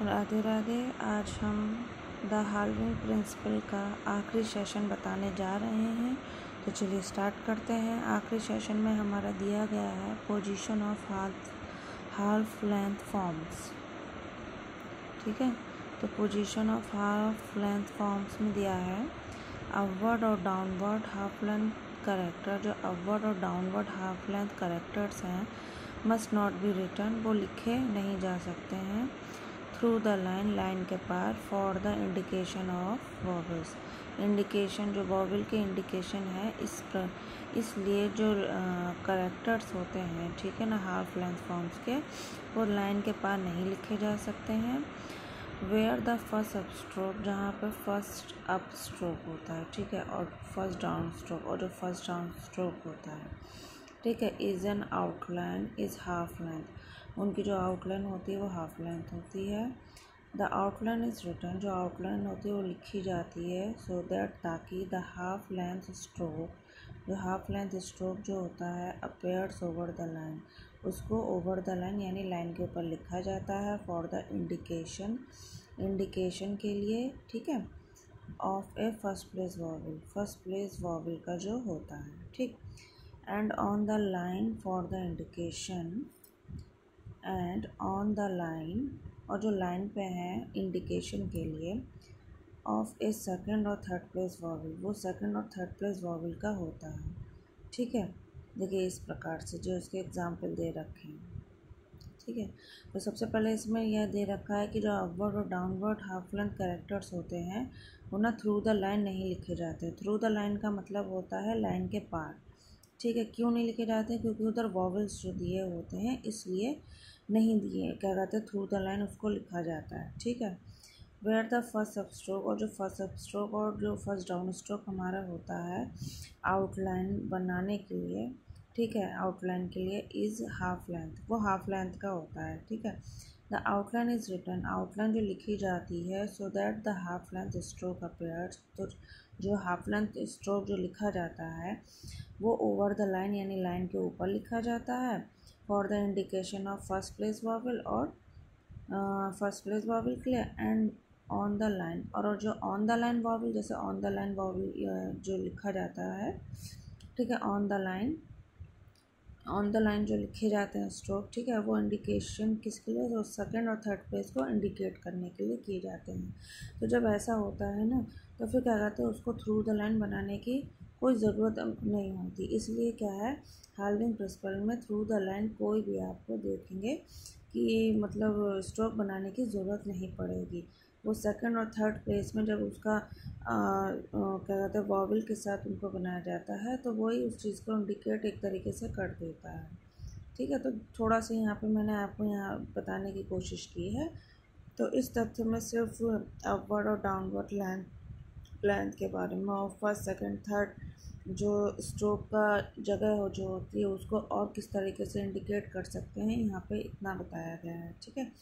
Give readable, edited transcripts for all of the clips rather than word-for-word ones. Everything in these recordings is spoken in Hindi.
राधे राधे। आज हम द हाल्विंग प्रिंसिपल का आखिरी सेशन बताने जा रहे हैं, तो चलिए स्टार्ट करते हैं। आखिरी सेशन में हमारा दिया गया है position of half length forms. ठीक है, तो position of half length forms में दिया है अपवर्ड और डाउनवर्ड हाफ लेंथ कैरेक्टर। जो अपवर्ड और डाउनवर्ड हाफ लेंथ कैरेक्टर्स हैं मस्ट नॉट बी रिटन, वो लिखे नहीं जा सकते हैं थ्रू द लाइन के पार for the indication of vowels. Indication जो वॉवल के इंडिकेशन है इसलिए जो करेक्टर्स होते हैं, ठीक है ना, हाफ लेंथ फॉर्म्स के, वो लाइन के पार नहीं लिखे जा सकते हैं। Where the first up stroke, जहाँ पर फर्स्ट अप स्ट्रोक होता है, ठीक है, और फर्स्ट डाउन स्ट्रोक, और जो फर्स्ट डाउन स्ट्रोक होता है, ठीक है, is an outline is half length. उनकी जो आउटलाइन होती है वो हाफ लेंथ होती है। द आउटलाइन इज़ रिटन, जो आउटलाइन होती है वो लिखी जाती है सो दैट, ताकि द हाफ लेंथ स्ट्रोक, जो हाफ लेंथ स्ट्रोक जो होता है अपेयर्स ओवर द लाइन, उसको ओवर द लाइन यानी लाइन के ऊपर लिखा जाता है फॉर द इंडिकेशन के लिए, ठीक है, of A first place vowel का जो होता है, ठीक। And on the line for the indication, and on the line, और जो लाइन पे है इंडिकेशन के लिए, ऑफ ए सेकंड और थर्ड प्लेस वॉवल, वो सेकंड और थर्ड प्लेस वॉवल का होता है, ठीक है। देखिए इस प्रकार से जो इसके एग्जाम्पल दे रखे हैं, ठीक है। तो सबसे पहले इसमें यह दे रखा है कि जो अपवर्ड और डाउनवर्ड हाफ लेंथ कैरेक्टर्स होते हैं वो ना थ्रू द लाइन नहीं लिखे जाते। थ्रू द लाइन का मतलब होता है लाइन के पार, ठीक है। क्यों नहीं लिखे जाते? क्योंकि उधर वॉवल्स जो दिए होते हैं इसलिए नहीं दिए, क्या कहते हैं, थ्रू द लाइन उसको लिखा जाता है, ठीक है। Where the first up stroke, और जो फर्स्ट अप स्ट्रोक और जो फर्स्ट डाउन स्ट्रोक हमारा होता है आउटलाइन बनाने के लिए, ठीक है, आउटलाइन के लिए इज़ हाफ लेंथ, वो हाफ लेंथ का होता है, ठीक है। The outline is written, outline जो लिखी जाती है so that the half length stroke appears, तो जो हाफ लेंथ स्ट्रोक जो लिखा जाता है वो ओवर द लाइन यानी लाइन के ऊपर लिखा जाता है for the indication of first place vowel, और फर्स्ट प्लेस वॉवल के लिए, एंड ऑन द लाइन, और जो ऑन द लाइन वॉवल, जैसे ऑन द लाइन वॉवल जो लिखा जाता है, ठीक है, ऑन द लाइन जो लिखे जाते हैं स्ट्रोक, ठीक है, वो इंडिकेशन किसके लिए, जो सेकंड और थर्ड प्लेस को इंडिकेट करने के लिए किए जाते हैं। तो जब ऐसा होता है ना, तो फिर क्या कहते हैं, उसको थ्रू द लाइन बनाने की कोई ज़रूरत नहीं होती। इसलिए क्या है, हाल्विंग प्रिंसिपल में थ्रू द लाइन कोई भी आपको देखेंगे कि मतलब स्ट्रोक बनाने की ज़रूरत नहीं पड़ेगी। वो सेकंड और थर्ड प्लेस में जब उसका क्या कहते हैं वॉवल के साथ उनको बनाया जाता है तो वही उस चीज़ को इंडिकेट एक तरीके से कर देता है, ठीक है। तो थोड़ा सा यहाँ पे मैंने आपको यहाँ बताने की कोशिश की है। तो इस तथ्य में सिर्फ अपवर्ड और डाउनवर्ड लेंथ के बारे में, और फर्स्ट सेकंड थर्ड जो स्ट्रोक का जगह हो जो होती है उसको और किस तरीके से इंडिकेट कर सकते हैं, यहाँ पे इतना बताया गया है, ठीक है।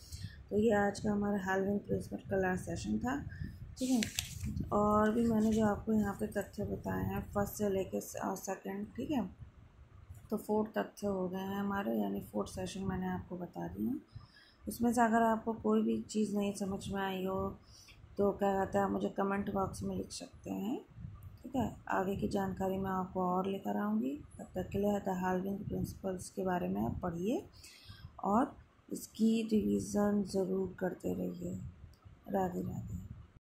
तो ये आज का हमारा हाल्विंग प्रिंसिपल का लास्ट सेशन था, ठीक है। और भी मैंने जो आपको यहाँ पे तथ्य बताए हैं फर्स्ट से लेके सेकंड, ठीक है, तो 4 तथ्य हो गए हैं हमारे, यानी 4 सेशन मैंने आपको बता दिए हैं। उसमें से अगर आपको कोई भी चीज़ नहीं समझ में आई हो तो क्या कहता है, मुझे कमेंट बॉक्स में लिख सकते हैं, ठीक है। आगे की जानकारी मैं आपको और लेकर आऊँगी। तब तक के लिए द हाल्विंग प्रिंसिपल्स के बारे में आप पढ़िए और इसकी रिवीजन ज़रूर करते रहिए। राधे राधे।